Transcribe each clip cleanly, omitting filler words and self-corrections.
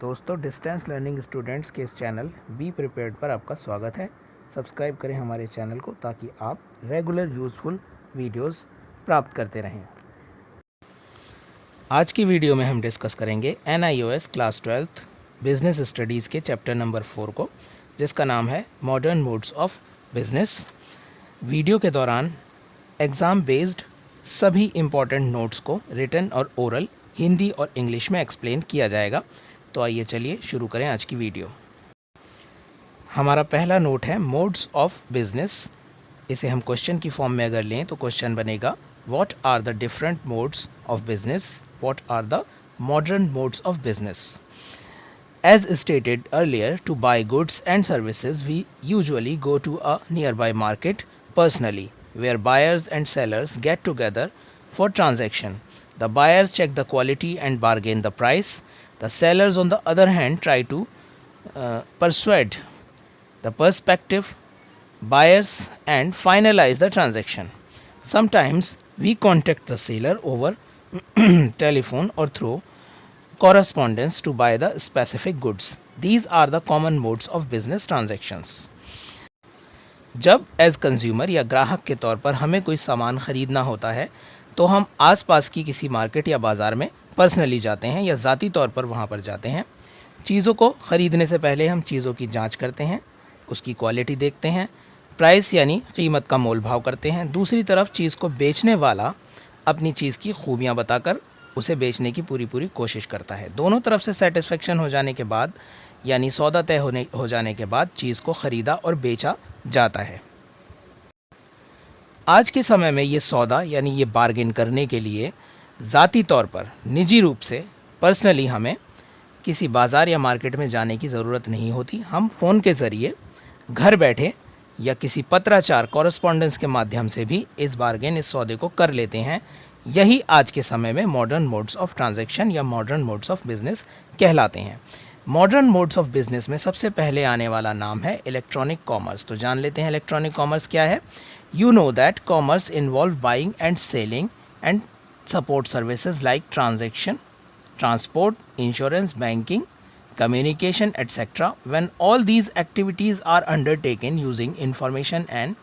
दोस्तों, distance learning students के इस चैनल बी प्रिपेयर्ड पर आपका स्वागत है। सब्सक्राइब करें हमारे चैनल को ताकि आप रेगुलर यूज़फुल वीडियोस प्राप्त करते रहें। आज की वीडियो में हम डिस्कस करेंगे NIOS class 12th business studies के चैप्टर नंबर 4 को, जिसका नाम है modern modes of business. Video के दौरान एग्ज़ाम बेस्ड सभी इम्पॉर्टेंट नोट्स को रिटन और ओरल हिंदी और इंग्लिश में एक्सप्लेन किया जाएगा। तो आइए चलिए शुरू करें आज की वीडियो। हमारा पहला नोट है मोड्स ऑफ बिजनेस। इसे हम क्वेश्चन की फॉर्म में अगर लें तो क्वेश्चन बनेगा, what are the different modes of business, what are the modern modes of business. As stated earlier, to buy goods and services, we usually go to a nearby market personally, where buyers and sellers get together for transaction. The buyers check the quality and bargain the price. The sellers, on the other hand, try to persuade the prospective buyers and finalize the transaction. Sometimes we contact the seller over telephone or through correspondence to buy the specific goods. These are the common modes of business transactions. जब as consumer या ग्राहक के तौर पर हमें कोई सामान ख़रीदना होता है तो हम आसपास की किसी मार्केट या बाज़ार में पर्सनली जाते हैं या ज़ाती तौर पर वहाँ पर जाते हैं। चीज़ों को ख़रीदने से पहले हम चीज़ों की जांच करते हैं, उसकी क्वालिटी देखते हैं, प्राइस यानी कीमत का मोल भाव करते हैं। दूसरी तरफ चीज़ को बेचने वाला अपनी चीज़ की खूबियाँ बताकर उसे बेचने की पूरी कोशिश करता है। दोनों तरफ से सेटिस्फेक्शन हो जाने के बाद यानी सौदा तय हो जाने के बाद चीज़ को ख़रीदा और बेचा जाता है। आज के समय में ये सौदा यानी ये बार्गेन करने के लिए ज़ाती तौर पर निजी रूप से पर्सनली हमें किसी बाज़ार या मार्केट में जाने की ज़रूरत नहीं होती। हम फ़ोन के ज़रिए घर बैठे या किसी पत्राचार कॉरेस्पॉन्डेंस के माध्यम से भी इस सौदे को कर लेते हैं। यही आज के समय में मॉडर्न मोड्स ऑफ ट्रांजैक्शन या मॉडर्न मोड्स ऑफ बिज़नेस कहलाते हैं। मॉडर्न मोड्स ऑफ बिज़नेस में सबसे पहले आने वाला नाम है इलेक्ट्रॉनिक कॉमर्स। तो जान लेते हैं इलेक्ट्रॉनिक कॉमर्स क्या है। You know that commerce involve buying and selling and support services like transaction, transport, insurance, banking, communication, etc. When all these activities are undertaken using information and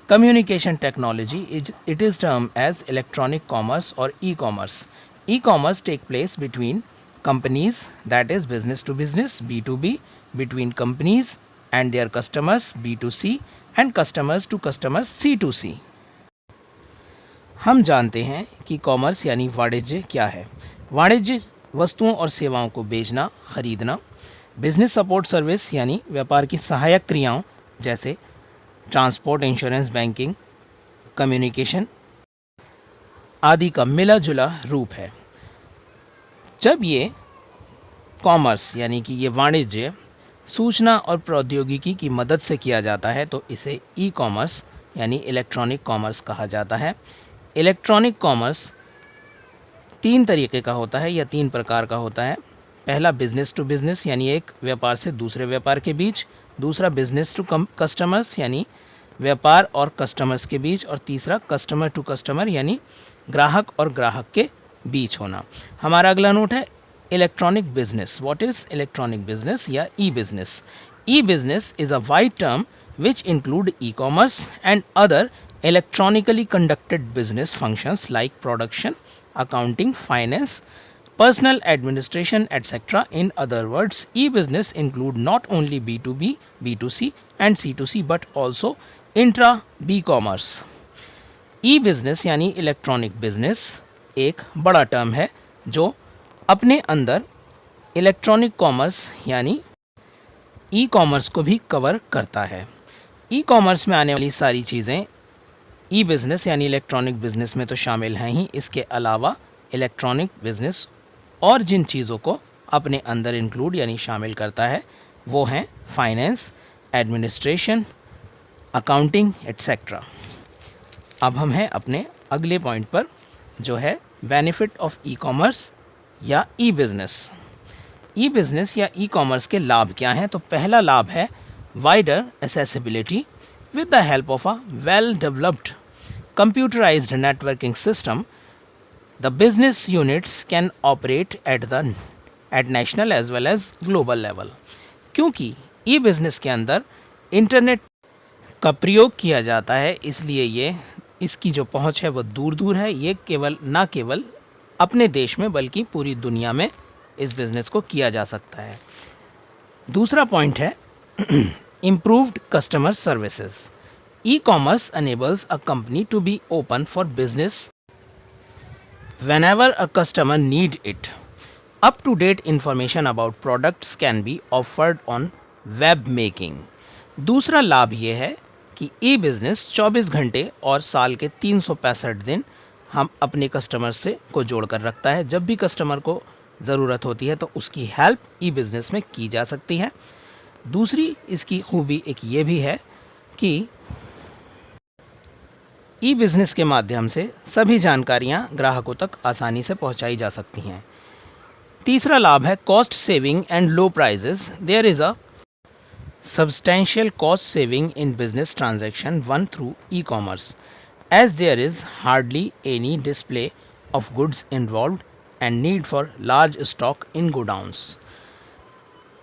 communication technology, it is termed as electronic commerce or e-commerce. E-commerce take place between companies, that is business to business, B2B, between companies and their customers, B2C, and customers to customers, C2C. हम जानते हैं कि commerce यानी वाणिज्य क्या है। वाणिज्य वस्तुओं और सेवाओं को बेचना, खरीदना। बिजनेस सपोर्ट सर्विस यानी व्यापार की सहायक क्रियाओं जैसे ट्रांसपोर्ट, इंश्योरेंस, बैंकिंग, कम्युनिकेशन आदि का मिला जुला रूप है। जब ये कॉमर्स यानी कि ये वाणिज्य सूचना और प्रौद्योगिकी की मदद से किया जाता है तो इसे ई कॉमर्स यानी इलेक्ट्रॉनिक कॉमर्स कहा जाता है। इलेक्ट्रॉनिक कॉमर्स 3 तरीके का होता है या 3 प्रकार का होता है। पहला बिज़नेस टू बिज़नेस यानी एक व्यापार से दूसरे व्यापार के बीच। दूसरा बिज़नेस टू कस्टमर्स यानी व्यापार और कस्टमर्स के बीच। और तीसरा कस्टमर टू कस्टमर यानी ग्राहक और ग्राहक के बीच होना। हमारा अगला नोट है electronic business. What is electronic business या e business. E business is a wide term which include e-commerce and other electronically conducted business functions like production, accounting, finance, personal administration, etc. In other words, e-business include not only B2B, B2C and C2C but also intra-B-commerce. E-business यानी electronic business एक बड़ा term है जो अपने अंदर electronic commerce यानी e commerce को भी कवर करता है। ई कॉमर्स में आने वाली सारी चीज़ें ई बिज़नेस यानी इलेक्ट्रॉनिक बिज़नेस में तो शामिल हैं ही। इसके अलावा इलेक्ट्रॉनिक बिज़नेस और जिन चीज़ों को अपने अंदर इंक्लूड यानी शामिल करता है वो हैं फाइनेंस, एडमिनिस्ट्रेशन, अकाउंटिंग, एट्सेट्रा। अब हम हैं अपने अगले पॉइंट पर जो है बेनिफिट ऑफ ई कॉमर्स या ई बिज़नेस। ई बिज़नेस या ई कॉमर्स के लाभ क्या हैं। तो पहला लाभ है wider accessibility. With the help of a well-developed computerized networking system, the business units can operate at national as well as global level. क्योंकि ई बिज़नेस के अंदर इंटरनेट का प्रयोग किया जाता है, इसलिए इसकी जो पहुंच है वो दूर दूर है। ये ना केवल अपने देश में बल्कि पूरी दुनिया में इस बिज़नेस को किया जा सकता है। दूसरा पॉइंट है improved customer services. E commerce enables a company to be open for business whenever a customer need it. Up-to-date information about products can be offered on web making. दूसरा लाभ ये है कि ई बिज़नेस 24 घंटे और साल के 365 दिन हम अपने कस्टमर से को जोड़ कर रखता है। जब भी कस्टमर को ज़रूरत होती है तो उसकी हेल्प ई बिज़नेस में की जा सकती है। दूसरी इसकी खूबी एक ये भी है कि ई बिज़नेस के माध्यम से सभी जानकारियां ग्राहकों तक आसानी से पहुंचाई जा सकती हैं। तीसरा लाभ है cost saving and low prices. There is a substantial cost saving in business transaction one through e commerce as there is hardly any display of goods involved and need for large stock in godowns.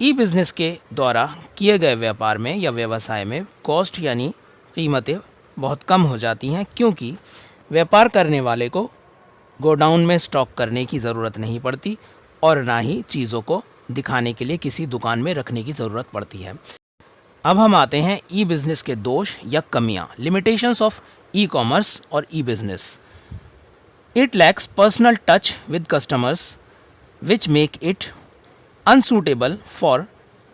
E business के द्वारा किए गए व्यापार में या व्यवसाय में cost यानी कीमतें बहुत कम हो जाती हैं, क्योंकि व्यापार करने वाले को गोडाउन में स्टॉक करने की ज़रूरत नहीं पड़ती और ना ही चीज़ों को दिखाने के लिए किसी दुकान में रखने की ज़रूरत पड़ती है। अब हम आते हैं ई बिज़नेस के दोष या कमियाँ, लिमिटेशंस ऑफ ई कॉमर्स और e business. It lacks personal touch with customers which make it unsuitable for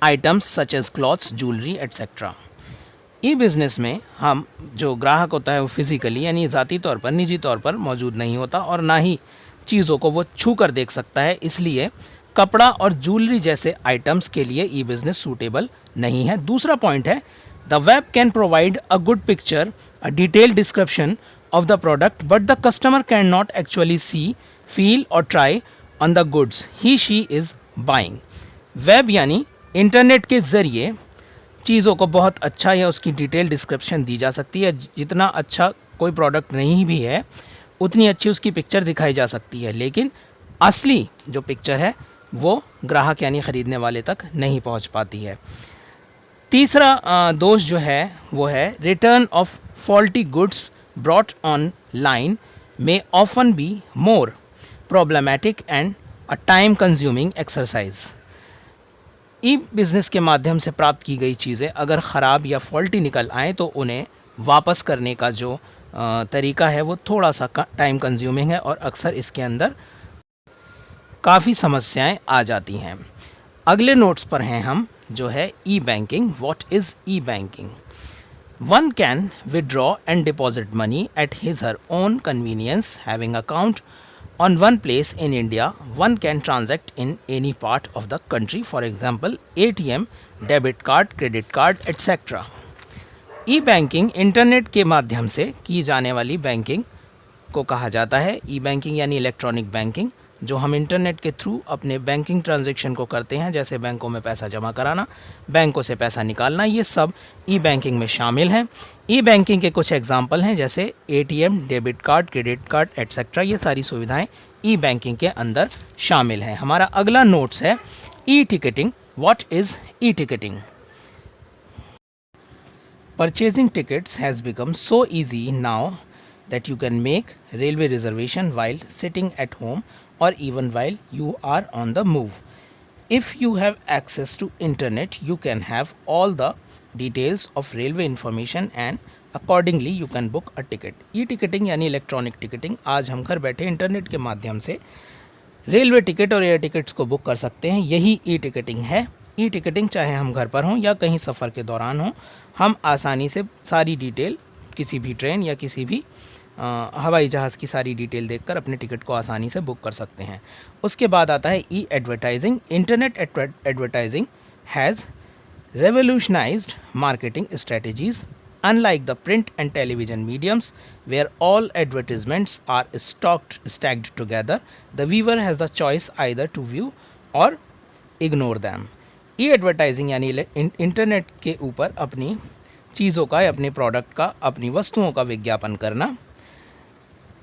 items such as clothes, jewellery etcetera. E business में हम जो ग्राहक होता है वो फिज़िकली यानी ज़ाती तौर पर, निजी तौर पर मौजूद नहीं होता और ना ही चीज़ों को वो छू कर देख सकता है, इसलिए कपड़ा और ज्वेलरी जैसे आइटम्स के लिए ई बिज़नेस सूटेबल नहीं है। दूसरा पॉइंट है the web can provide a good picture, a detailed description of the product, but the customer can not actually see, feel or try on the goods he she is buying. Web यानी internet के ज़रिए चीज़ों को बहुत अच्छा या उसकी detail description दी जा सकती है। जितना अच्छा कोई प्रोडक्ट नहीं भी है उतनी अच्छी उसकी पिक्चर दिखाई जा सकती है, लेकिन असली जो पिक्चर है वो ग्राहक यानी ख़रीदने वाले तक नहीं पहुंच पाती है। तीसरा दोष जो है वो है return of faulty goods brought on line may often be more problematic and a time consuming exercise. E business के माध्यम से प्राप्त की गई चीज़ें अगर ख़राब या फॉल्टी निकल आएँ तो उन्हें वापस करने का जो तरीका है वो थोड़ा सा टाइम कंज्यूमिंग है और अक्सर इसके अंदर काफ़ी समस्याएं आ जाती हैं। अगले नोट्स पर हैं हम, जो है e banking. What is e banking? One can withdraw and deposit money at his her own convenience having account on one place in India. One can transact in any part of the country, for example ATM, debit card, credit card etc. E banking internet के माध्यम से की जाने वाली banking को कहा जाता है। ई बैंकिंग यानी इलेक्ट्रॉनिक बैंकिंग, जो हम इंटरनेट के थ्रू अपने बैंकिंग ट्रांजैक्शन को करते हैं, जैसे बैंकों में पैसा जमा कराना, बैंकों से पैसा निकालना, ये सब ई बैंकिंग में शामिल हैं। ई बैंकिंग के कुछ एग्जांपल हैं जैसे ATM, debit card, credit card etcetera. ये सारी सुविधाएं ई बैंकिंग के अंदर शामिल हैं। हमारा अगला नोट्स है e ticketing. What is e ticketing? Purchasing tickets has become so easy now that you can make railway reservation while sitting at home or even while you are on the move. If you have access to internet, you can have all the details of railway information and accordingly you can book a ticket. E-ticketing यानी electronic ticketing. आज हम घर बैठे internet के माध्यम से railway ticket और air tickets को बुक कर सकते हैं, यही ई टिकटिंग है। ई टिकटिंग चाहे हम घर पर हों या कहीं सफ़र के दौरान हों, हम आसानी से सारी डिटेल किसी भी ट्रेन या किसी भी हवाई जहाज़ की सारी डिटेल देखकर अपने टिकट को आसानी से बुक कर सकते हैं। उसके बाद आता है e advertising. Internet advertising has revolutionised marketing strategies unlike the print and television mediums where all advertisements are stacked together. The viewer has the choice either to view or ignore them. E advertising यानी internet के ऊपर अपनी चीज़ों का या अपने product का, अपनी वस्तुओं का विज्ञापन करना।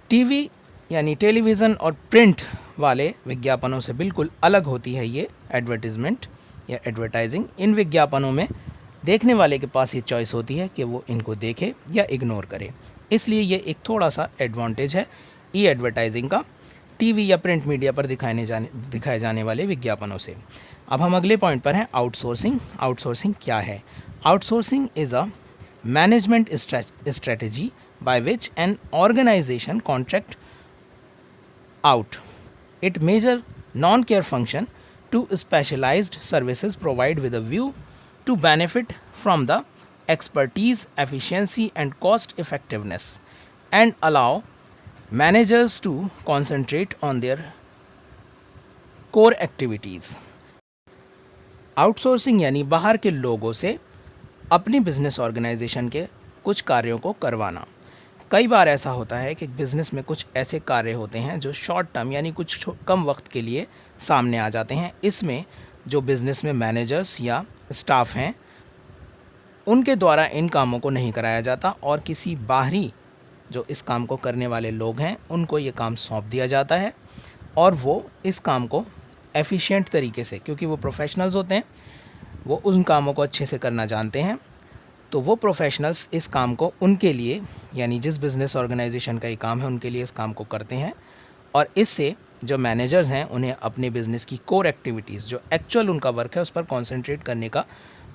टीवी यानी टेलीविज़न और प्रिंट वाले विज्ञापनों से बिल्कुल अलग होती है ये एडवर्टीज़मेंट या एडवर्टाइजिंग। इन विज्ञापनों में देखने वाले के पास ये चॉइस होती है कि वो इनको देखे या इग्नोर करे, इसलिए ये एक थोड़ा सा एडवांटेज है ई एडवर्टाइजिंग का टीवी या प्रिंट मीडिया पर दिखाए जाने वाले विज्ञापनों से। अब हम अगले पॉइंट पर हैं, आउटसोर्सिंग। आउटसोर्सिंग क्या है? Outsourcing is a management strategy by which an organization contract out its major non-care function to specialized services provided with a view to benefit from the expertise, efficiency and cost effectiveness and allow managers to concentrate on their core activities। Outsourcing यानी बाहर के लोगों से अपनी business organisation के कुछ कार्यों को करवाना। कई बार ऐसा होता है कि बिज़नेस में कुछ ऐसे कार्य होते हैं जो शॉर्ट टर्म यानी कुछ कम वक्त के लिए सामने आ जाते हैं। इसमें जो बिज़नेस में मैनेजर्स या स्टाफ हैं उनके द्वारा इन कामों को नहीं कराया जाता और किसी बाहरी जो इस काम को करने वाले लोग हैं उनको ये काम सौंप दिया जाता है और वो इस काम को एफिशिएंट तरीके से, क्योंकि वो प्रोफेशनल्स होते हैं, वो उन कामों को अच्छे से करना जानते हैं, तो वो प्रोफेशनल्स इस काम को उनके लिए यानी जिस बिज़नेस ऑर्गेनाइजेशन का ये काम है उनके लिए इस काम को करते हैं और इससे जो मैनेजर्स हैं उन्हें अपने बिज़नेस की कोर एक्टिविटीज़ जो एक्चुअल उनका वर्क है उस पर कॉन्सेंट्रेट करने का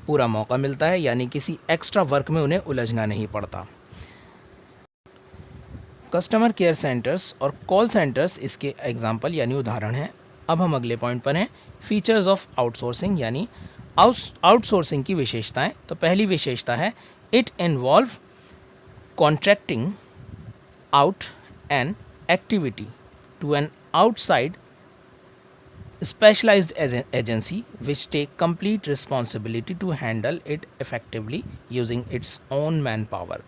पूरा मौका मिलता है, यानी किसी एक्स्ट्रा वर्क में उन्हें उलझना नहीं पड़ता। कस्टमर केयर सेंटर्स और कॉल सेंटर्स इसके एग्जाम्पल यानी उदाहरण हैं। अब हम अगले पॉइंट पर हैं, फीचर्स ऑफ आउटसोर्सिंग यानी आउटसोर्सिंग की विशेषताएं। तो पहली विशेषता है it involve contracting out an activity to an outside specialised agency which take complete responsibility to handle it effectively using its own man power.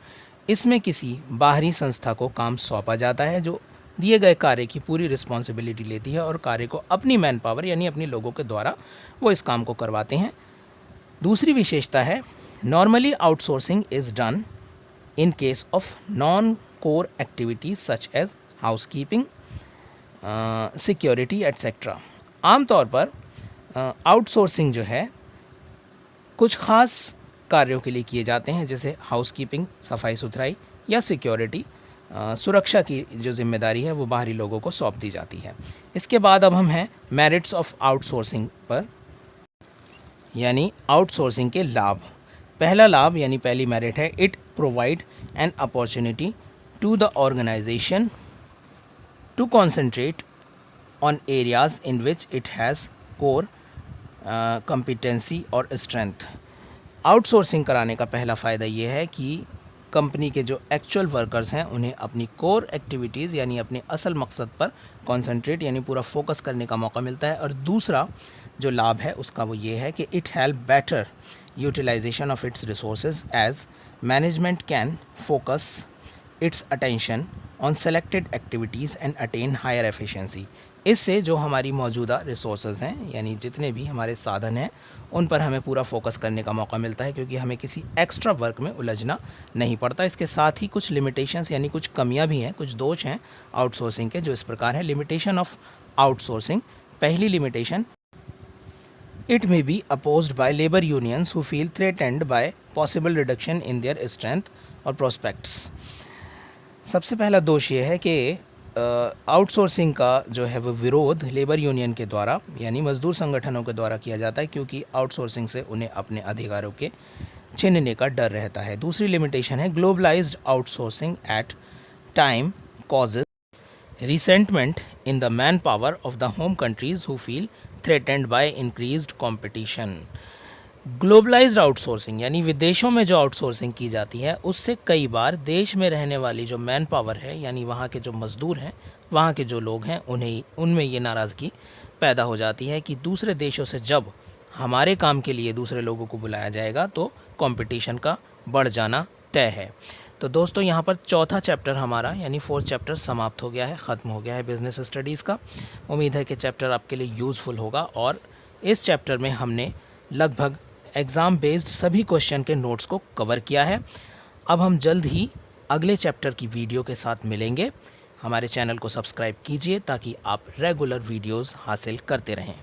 इसमें किसी बाहरी संस्था को काम सौंपा जाता है जो दिए गए कार्य की पूरी रिस्पॉन्सिबिलिटी लेती है और कार्य को अपनी मैन पावर यानी अपने लोगों के द्वारा वो इस काम को करवाते हैं। दूसरी विशेषता है normally outsourcing is done in case of non core activities such as housekeeping, security etcetera. आमतौर पर आउटसोर्सिंग जो है कुछ ख़ास कार्यों के लिए किए जाते हैं, जैसे हाउसकीपिंग सफाई सुथराई या सिक्योरिटी सुरक्षा की जो जिम्मेदारी है वो बाहरी लोगों को सौंप दी जाती है। इसके बाद अब हम हैं मेरिट्स ऑफ आउटसोर्सिंग पर, यानी आउटसोर्सिंग के लाभ। पहला लाभ यानी पहली मेरिट है it provide an opportunity to the organisation to concentrate on areas in which it has core competency और स्ट्रेंथ। आउटसोर्सिंग कराने का पहला फ़ायदा ये है कि कंपनी के जो एक्चुअल वर्कर्स हैं उन्हें अपनी कोर एक्टिविटीज़ यानी अपने असल मकसद पर कॉन्सेंट्रेट यानी पूरा फोकस करने का मौका मिलता है। और दूसरा जो लाभ है उसका वो ये है कि it help better utilisation of its resources as management can focus its attention on selected activities and attain higher efficiency. इससे जो हमारी मौजूदा रिसोर्सेज हैं यानी जितने भी हमारे साधन हैं उन पर हमें पूरा फोकस करने का मौका मिलता है, क्योंकि हमें किसी एक्स्ट्रा वर्क में उलझना नहीं पड़ता। इसके साथ ही कुछ लिमिटेशंस यानी कुछ कमियां भी हैं, कुछ दोष हैं आउटसोर्सिंग के जो इस प्रकार हैं। लिमिटेशन ऑफ आउटसोर्सिंग, पहली limitation it may be opposed by labour unions who feel threatened by possible reduction in their strength और प्रोस्पेक्ट्स। सबसे पहला दोष ये है कि आउटसोर्सिंग का जो है वो विरोध लेबर यूनियन के द्वारा यानी मजदूर संगठनों के द्वारा किया जाता है, क्योंकि आउटसोर्सिंग से उन्हें अपने अधिकारों के छीनने का डर रहता है। दूसरी लिमिटेशन है globalised outsourcing at time causes resentment in the man power of the home countries who feel threatened by increased competition. Globalised outsourcing यानी विदेशों में जो आउटसोर्सिंग की जाती है उससे कई बार देश में रहने वाली जो मैन पावर है यानी वहाँ के जो मज़दूर हैं, वहाँ के जो लोग हैं, उनमें ये नाराज़गी पैदा हो जाती है कि दूसरे देशों से जब हमारे काम के लिए दूसरे लोगों को बुलाया जाएगा तो कंपटीशन का बढ़ जाना तय है। तो दोस्तों यहाँ पर चौथा चैप्टर हमारा यानी 4th चैप्टर समाप्त हो गया है, ख़त्म हो गया है बिज़नेस स्टडीज़ का। उम्मीद है कि चैप्टर आपके लिए यूज़फुल होगा और इस चैप्टर में हमने लगभग एग्ज़ाम बेस्ड सभी क्वेश्चन के नोट्स को कवर किया है। अब हम जल्द ही अगले चैप्टर की वीडियो के साथ मिलेंगे। हमारे चैनल को सब्सक्राइब कीजिए ताकि आप रेगुलर वीडियोस हासिल करते रहें।